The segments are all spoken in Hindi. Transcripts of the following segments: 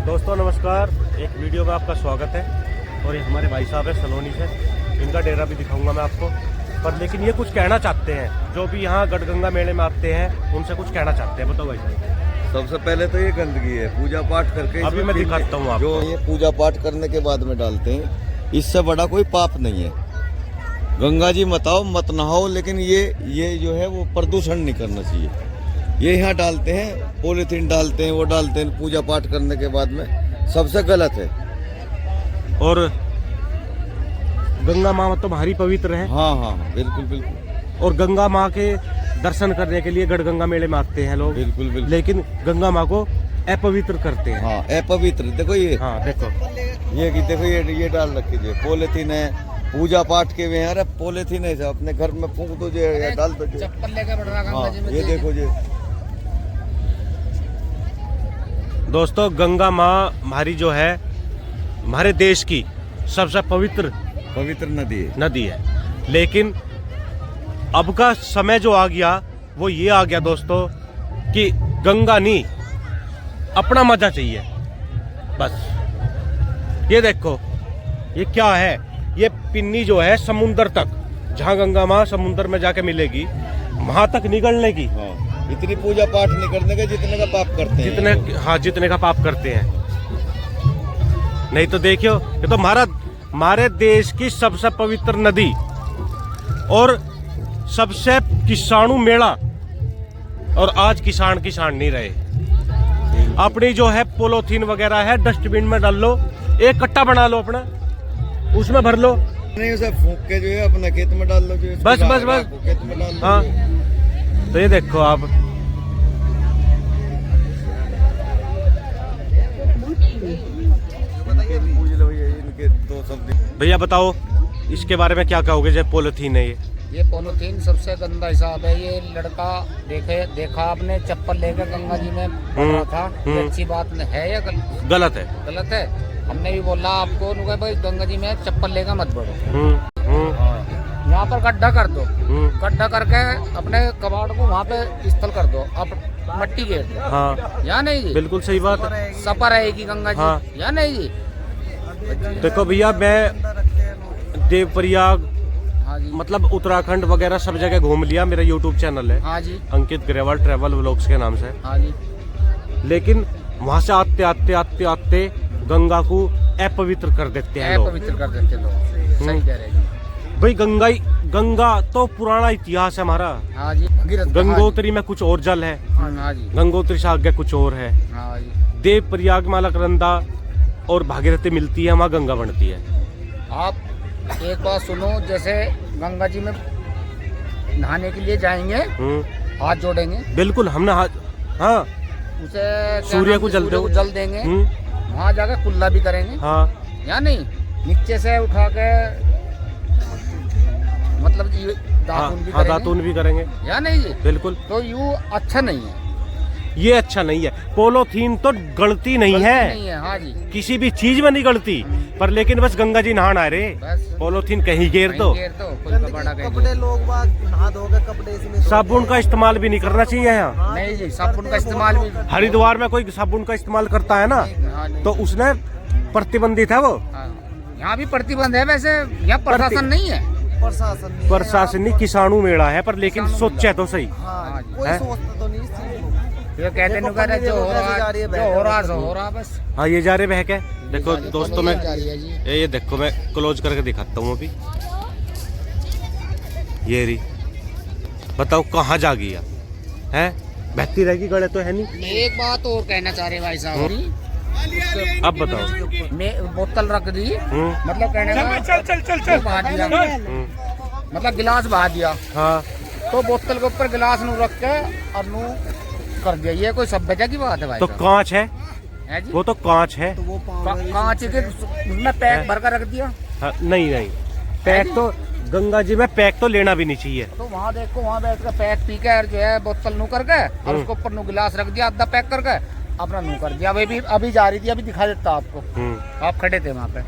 दोस्तों नमस्कार, एक वीडियो में आपका स्वागत है। और ये हमारे भाई साहब है सलोनी से, इनका डेरा भी दिखाऊंगा मैं आपको। पर लेकिन ये कुछ कहना चाहते हैं, जो भी यहाँ गढ़गंगा मेले में आते हैं उनसे कुछ कहना चाहते हैं। बताओ भाई साहब। सबसे पहले तो ये गंदगी है, पूजा पाठ करके अभी मैं दिखाता हूँ आपको। जो ये पूजा पाठ करने के बाद में डालते हैं, इससे बड़ा कोई पाप नहीं है। गंगा जी मत आओ मत नहाओ, लेकिन ये जो है वो प्रदूषण नहीं करना चाहिए। ये यहाँ डालते हैं, पॉलीथीन डालते हैं, वो डालते हैं पूजा पाठ करने के बाद में, सबसे गलत है। और गंगा माँ तो भारी पवित्र है। हाँ हाँ हाँ, बिल्कुल बिल्कुल। और गंगा माँ के दर्शन करने के लिए गढ़गंगा मेले में आते हैं लोग। बिल्कुल बिल्कुल। लेकिन गंगा माँ को अपवित्र करते हैं। हाँ, अपवित्र। देखो ये, हाँ देखो ये देखो ये डाल रखी है, पॉलीथीन है, पूजा पाठ के में। अरे पॉलीथीन है, अपने घर में फूंक दो जो या डाल दो जो। चप्पल लेके बढ़ रहा हाँ, ये देखो जी दोस्तों, गंगा माँ हमारी जो है हमारे देश की सबसे पवित्र नदी है। लेकिन अब का समय जो आ गया वो ये आ गया दोस्तों कि गंगा नहीं, अपना मजा चाहिए बस। ये देखो ये क्या है, ये पिन्नी जो है समुंदर तक, जहाँ गंगा माँ समुंदर में जाके मिलेगी वहां तक निकलने की। हाँ, इतनी पूजा पाठ नहीं करने का जितने का पाप करते हैं। जितने का पाप करते हैं। नहीं तो देखियो, ये तो हमारे देश की सबसे पवित्र नदी और सबसे किसानू मेला। और आज किसान नहीं रहे। अपनी जो है पॉलीथीन वगैरह है, डस्टबिन में डाल लो, एक कट्टा बना लो अपना, उसमें भर लो, नहीं उसे फूंक के जो है अपने खेत में डाल लो जो। बस खेत में डाल लो। हाँ, तो ये देखो आप, भैया बताओ इसके बारे में क्या कहोगे? जो पॉलीथीन है ये पॉलीथीन सबसे गंदा हिसाब है। ये लड़का देखा आपने चप्पल लेकर गंगा जी में पड़ रहा था, ये अच्छी बात है या गलत है? गलत है। हमने भी बोला आपको, भाई गंगा जी में चप्पल लेकर मत बढ़ो। यहाँ पर गड्ढा कर दो, गड्ढा करके अपने कबाड़ को वहाँ पे स्थल कर दो, अब मट्टी घेर दो। हाँ, या नहीं जी? बिल्कुल सही बात है। सफा रहेगी गंगा जी। हाँ। या नहीं जी? देखो भैया, मैं देवप्रयाग, हाँ जी, मतलब उत्तराखंड वगैरह सब जगह घूम लिया। मेरा यूट्यूब चैनल है, हाँ जी, अंकित ग्रेवाल ट्रैवल व्लॉग्स के नाम से। हाँ जी। लेकिन वहां से आते गंगा को अपवित्र कर देते हैं लोग। अपवित्र कर देते लोग, सही कह रहे हैं। भाई गंगा तो पुराना इतिहास है हमारा। हाँ जी। गंगोत्री में कुछ और जल है, हाँ जी, गंगोत्री से आगे कुछ और है। हाँ जी। देव प्रयाग में अलकनंदा और भागीरथी मिलती है, वहाँ गंगा बनती है। आप एक बात सुनो, जैसे गंगा जी में नहाने के लिए जाएंगे, हाथ जोड़ेंगे, बिल्कुल हमने हाँ, उसे सूर्य को जल देंगे, वहाँ जाकर कुल्ला भी करेंगे। हाँ, या नहीं? नीचे से उठा के मतलब ये दातून भी करेंगे। या नहीं जी? बिल्कुल। तो यूँ अच्छा नहीं है, ये अच्छा नहीं है। पॉलीथीन तो गलती नहीं है, हाँ जी, किसी भी चीज में नहीं गलती। पर लेकिन बस गंगा जी नहाना है रे, पॉलीथीन कहीं घेर दो। कपड़े लोग नहा धोगे कपड़े इसमें, साबुन का इस्तेमाल भी नहीं करना चाहिए यहाँ। नहीं जी, साबुन का इस्तेमाल भी। हरिद्वार में कोई साबुन का इस्तेमाल करता है ना, तो उसने प्रतिबंधित है वो। यहाँ भी प्रतिबंध है, वैसे यहाँ प्रशासन नहीं है। प्रशासनिक किसानू मेला है, पर लेकिन सोचे तो सही। कोई सोचता तो नहीं इस चीज को। ये कहते हैं जो हो रहा बस। हाँ, ये जा रहे बहके। देखो दोस्तों, मैं ये देखो, मैं क्लोज करके दिखाता हूँ अभी। ये रही, बताओ कहाँ जा गया है? बहती रहेगी, गड़े तो है नहीं। एक बात और कहना चाह रहे भाई साहब, अब बताओ। मैं बोतल रख दी, मतलब कहने का बहा दिया, मतलब गिलास बहा दिया। हाँ, तो बोतल के ऊपर गिलास नू रख के और नू कर दिया, ये कोई सभ्यता की बात है भाई? तो कांच है जी? वो तो कांच है, तो वो कांच के उसमें पैक भर कर रख दिया। हाँ, नहीं पैक तो गंगा जी में पैक तो लेना भी नहीं चाहिए। तो वहाँ देखो, वहाँ बैठ कर पैक पी के जो है बोतल नू करके और उसके ऊपर नू गिलास रख दिया, आधा पैक करके अपना नू कर दिया। अभी जा रही थी, अभी दिखा देता आपको, आप खड़े थे वहाँ पे।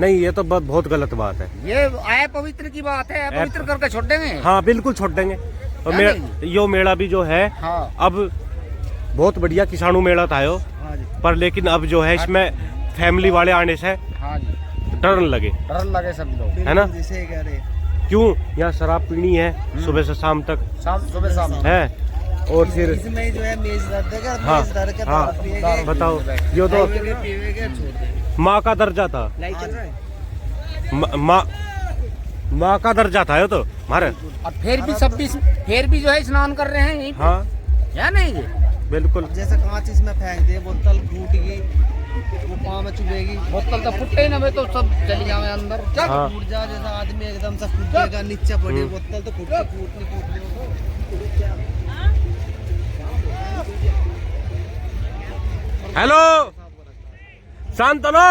नहीं, ये तो बहुत गलत बात है। ये आय पवित्र की बात है, पवित्र करके छोड़ देंगे। हाँ, बिल्कुल छोड़ देंगे। और यो मेला भी जो है, हाँ, अब बहुत बढ़िया किसानू मेला था यो। हाँ जी। पर लेकिन अब जो है इसमें फैमिली वाले आने से हाँ जी, डर लगे, डर लगे सब लोग। है ना? जिसे कह रहे क्यों? यहाँ शराब पीनी है सुबह से शाम तक सुबह शाम है, और फिर इसमें जो है मेज दर्द है, हाँ, मेज दर्द के हाँ, दारू पिएंगे, बताओ, ये तो पीवेंगे, छोड़ देंगे। माँ का दर्जा था, लाइट चल रहा है? माँ का दर्जा था ये तो हमारे। और फिर भी जो है स्नान कर रहे हैं यहीं पे। हाँ या नहीं जी? बिल्कुल। अब जैसे कांच इसमें फेंक दे, बोतल फूट गई, वो पाँव में चुभेगी, बोतल तो फुटे ही ना, वे तो सब चली जावे अंदर। हाँ। फूट जा, जैसा आदमी एकदम से फूट जाएगा, नीचे पड़ी बोतल तो फूटनी। हेलो शांतनो,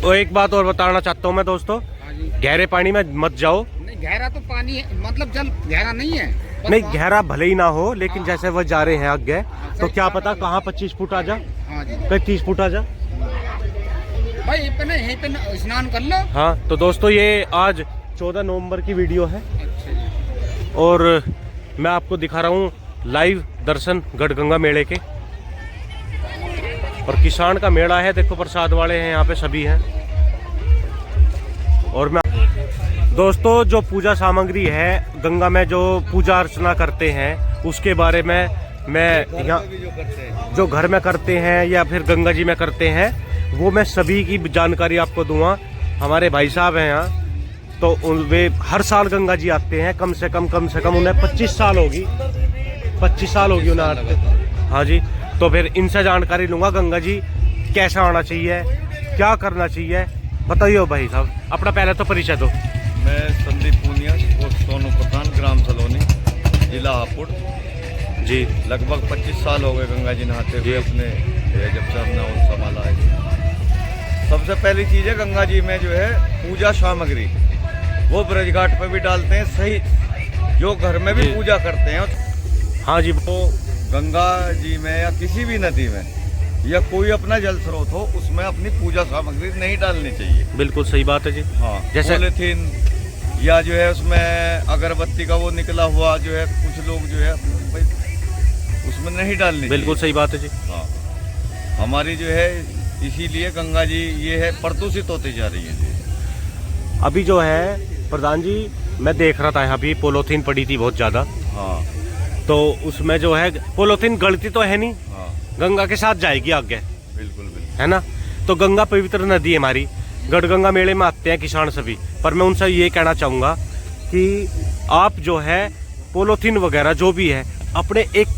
वो एक बात और बताना चाहता हूँ मैं दोस्तों, हाँ जी। गहरे पानी में मत जाओ। नहीं, गहरा तो पानी है, मतलब जल गहरा नहीं है। बस नहीं, वहाँ- गहरा भले ही ना हो, लेकिन हाँ। जैसे वो जा रहे हैं आगे, तो सही क्या कहा पता ना। कहाँ 25 फुट आ जा, हाँ जी कहीं 30 फुट आ जा। भाई, यहीं पे स्नान कर लो। हाँ तो दोस्तों, ये आज 14 नवंबर की वीडियो है अच्छा जी। और मैं आपको दिखा रहा हूँ लाइव दर्शन गढ़गंगा मेले के। और किसान का मेला है, देखो प्रसाद वाले हैं यहाँ पे, सभी हैं। और मैं दोस्तों, जो पूजा सामग्री है गंगा में, जो पूजा अर्चना करते हैं, उसके बारे में मैं यहाँ जो घर में करते हैं या फिर गंगा जी में करते हैं, वो मैं सभी की जानकारी आपको दूंगा। हमारे भाई साहब हैं यहाँ, तो वे हर साल गंगा जी आते हैं, कम से कम उन्हें 25 साल होगी, 25 साल होगी उन्हें आते। हाँ जी, तो फिर इनसे जानकारी लूंगा गंगा जी कैसा आना चाहिए, क्या करना चाहिए, बताइए भाई साहब, अपना पहले तो परिचय दो। मैं संदीप पूनिया और सोनू प्रधान, ग्राम सलोनी, जिला हापुड़ जी। लगभग 25 साल हो गए गंगा जी नहाते हुए अपने, जब से हमने वो संभाला है। सबसे पहली चीज़ है, गंगा जी में जो है पूजा सामग्री वो ब्रज घाट पर भी डालते हैं, सही जो घर में भी जी। पूजा करते हैं। हाँ जी। तो गंगा जी में या किसी भी नदी में या कोई अपना जल स्रोत हो, उसमें अपनी पूजा सामग्री नहीं डालनी चाहिए। बिल्कुल सही बात है जी। हाँ, जैसे- पॉलीथीन या जो है उसमें अगरबत्ती का वो निकला हुआ जो है, कुछ लोग जो है भाई उसमें नहीं डालनी बिल्कुल सही बात है जी। चाहिए। हाँ, हमारी जो है इसीलिए गंगा जी ये है प्रदूषित होती जा रही है जी। अभी जो है प्रधान जी, मैं देख रहा था यहाँ भी पोलोथीन पड़ी थी बहुत ज्यादा, हाँ तो उसमें जो है पोलोथीन गलती तो है नहीं, हाँ, गंगा के साथ जाएगी आगे, बिल्कुल बिल्कुल। है ना? तो गंगा पवित्र नदी है हमारी, गढ़गंगा मेले में आते हैं किसान सभी, पर मैं उनसे ये कहना चाहूँगा कि आप जो है पोलोथीन वगैरह जो भी है, अपने एक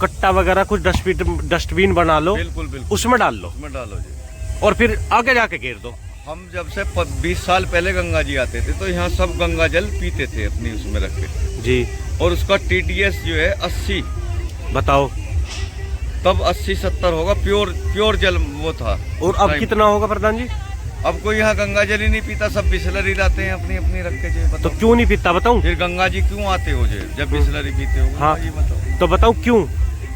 कट्टा वगैरह कुछ डस्टबिन बना लो, बिल्कुल बिल्कुल उसमें डाल लो उसमें डालो जी। और फिर आगे जाके घेर दो। हम जब से 20 साल पहले गंगा जी आते थे, तो यहाँ सब गंगा जल पीते थे अपनी उसमें रख के, जी। और उसका TDS जो है 80, बताओ, तब 80-70 होगा, प्योर जल वो था। और उस अब टाइम। कितना होगा प्रधान जी? अब कोई यहाँ गंगा जल ही नहीं पीता, सब बिस्लरी लाते हैं अपनी अपनी रख के। जो तो बताओ, क्यों नहीं पीता बताऊं? फिर गंगा जी क्यों आते हो जो जब बिस्लरी पीते हो? हाँ। जी बताओ। तो बताऊं क्यों?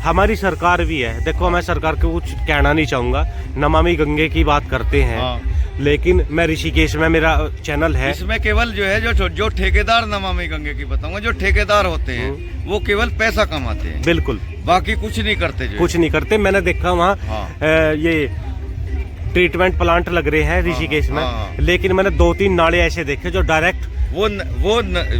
हमारी सरकार भी है, देखो मैं सरकार को कुछ कहना नहीं चाहूंगा, नमामि गंगे की बात करते हैं, हाँ। लेकिन मैं ऋषिकेश में मेरा चैनल है, इसमें केवल जो है जो ठेकेदार नमामि गंगे की बताऊंगा, जो ठेकेदार होते हैं वो केवल पैसा कमाते हैं, बिल्कुल बाकी कुछ नहीं करते जो। कुछ नहीं करते। मैंने देखा वहाँ हाँ। ये ट्रीटमेंट प्लांट लग रहे हैं ऋषिकेश में, हाँ। लेकिन मैंने 2-3 नाले ऐसे देखे जो डायरेक्ट,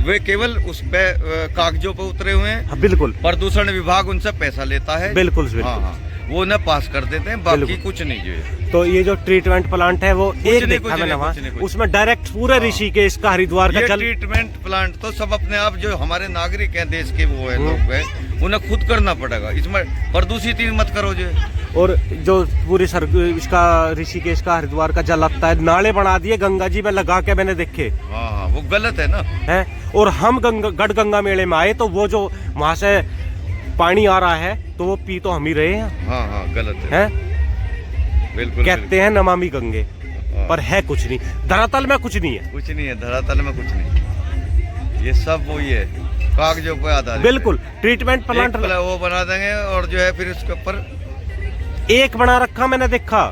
वे केवल उस पे कागजों पे उतरे हुए हैं। हाँ, बिल्कुल प्रदूषण विभाग उनसे पैसा लेता है। बिल्कुल हाँ बिल्कुल। हाँ, वो उन्हें पास कर देते हैं, बाकी बिल्कुल। कुछ नहीं जो है। तो ये जो ट्रीटमेंट प्लांट है वो एक नहीं, देखा कुछ मैंने नहीं, वहाँ, कुछ नहीं, कुछ उसमें डायरेक्ट पूरे हाँ। ऋषिकेश का हरिद्वार का ये जल। ट्रीटमेंट प्लांट तो सब अपने आप जो हमारे नागरिक हैं, देश के वो है लोग हैं, उन्हें खुद करना पड़ेगा। इसमें प्रदूषित ही मत करो जो। और जो पूरे इसका ऋषिकेश का हरिद्वार का जल आता है, नाले बना दिए गंगा जी में लगा के, मैंने देखे हाँ हाँ, वो गलत है ना। है। और हम गढ़गंगा मेले में आए तो वो जो वहां से पानी आ रहा है, तो वो पी तो हम ही रहे हैं, हाँ हाँ, गलत है। बिल्कुल कहते हैं नमामि गंगे, हाँ। पर है कुछ नहीं, धरातल में कुछ नहीं है। कुछ नहीं है, धरातल में कुछ नहीं, ये सब वही है, कागजों पे आधारित। बिल्कुल। ट्रीटमेंट प्लांट वो बना देंगे और जो है फिर उसके ऊपर एक बना रखा, मैंने देखा,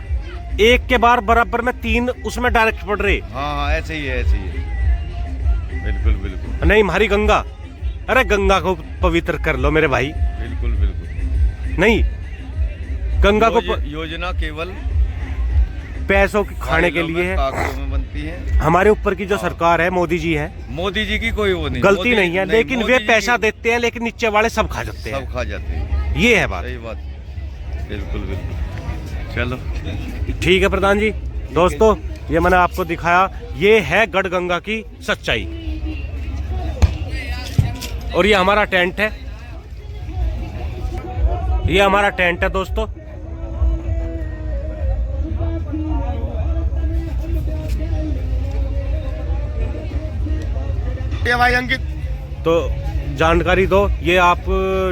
एक के बार बराबर में 3 उसमें डायरेक्ट पड़ रहे। हाँ हाँ, ऐसे ही है, ऐसे ही है। बिल्कुल बिल्कुल। नहीं हमारी गंगा अरे गंगा को पवित्र कर लो मेरे भाई। बिल्कुल बिल्कुल नहीं, गंगा को योजना केवल पैसों के खाने के लिए है, कागजों में बनती है। हमारे ऊपर की जो सरकार है, मोदी जी है, मोदी जी की कोई वो नहीं, गलती नहीं है, लेकिन मोदी वे जी पैसा देते हैं, लेकिन नीचे वाले सब खा जाते हैं, सब खा जाते हैं। ये है बात। सही बात, बिल्कुल बिल्कुल। चलो ठीक है प्रधान जी। दोस्तों, ये मैंने आपको दिखाया, ये है गढ़ गंगा की सच्चाई। और ये हमारा टेंट है, ये हमारा टेंट है दोस्तों। ये भाई अंकित, तो जानकारी दो, ये आप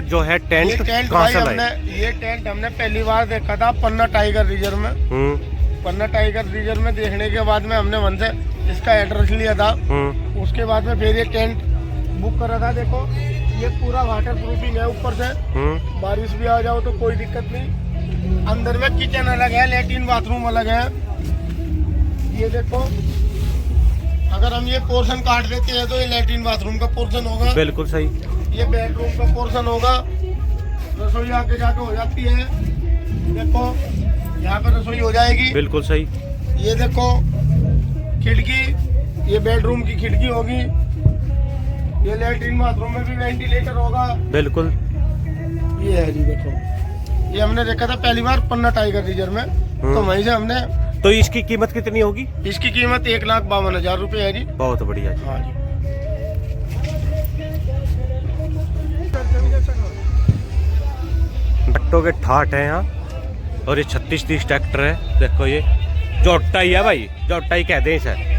जो है ये टेंट टेंट कहाँ भाई से लाए? ये टेंट हमने पहली बार देखा था पन्ना टाइगर रिजर्व में। पन्ना टाइगर रिजर्व में देखने के बाद में हमने वहाँ से इसका एड्रेस लिया था। उसके बाद में फिर ये टेंट बुक करा था। देखो ये पूरा वाटर प्रूफिंग है, ऊपर से बारिश भी आ जाओ तो कोई दिक्कत नहीं। अंदर में किचन अलग है, लेट्रिन बाथरूम अलग है। ये देखो, अगर हम ये पोर्शन काट देते हैं तो ये लेट्रिन बाथरूम का पोर्शन होगा। बिल्कुल सही। ये बेडरूम का पोर्शन होगा। रसोई आके जाके हो जाती है। देखो यहाँ पे रसोई हो जाएगी। बिल्कुल सही। ये देखो खिड़की, ये बेडरूम की खिड़की होगी। ये लेट्रिन बाथरूम में भी वेंटिलेटर होगा। बिल्कुल। ये है जी, देखो ये हमने देखा था पहली बार पन्ना टाइगर रिजर्व में, तो वहीं से हमने। तो इसकी कीमत कितनी होगी? इसकी कीमत 1,52,000 रुपये है जी। बहुत बढ़िया जी। हाँ जी। भट्टों के ठाट है यहाँ, और ये 36-30 ट्रैक्टर है। देखो ये जोटा ही है भाई, जोटा ही कहते हैं इसे।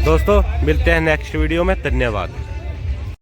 दोस्तों, मिलते हैं नेक्स्ट वीडियो में। धन्यवाद।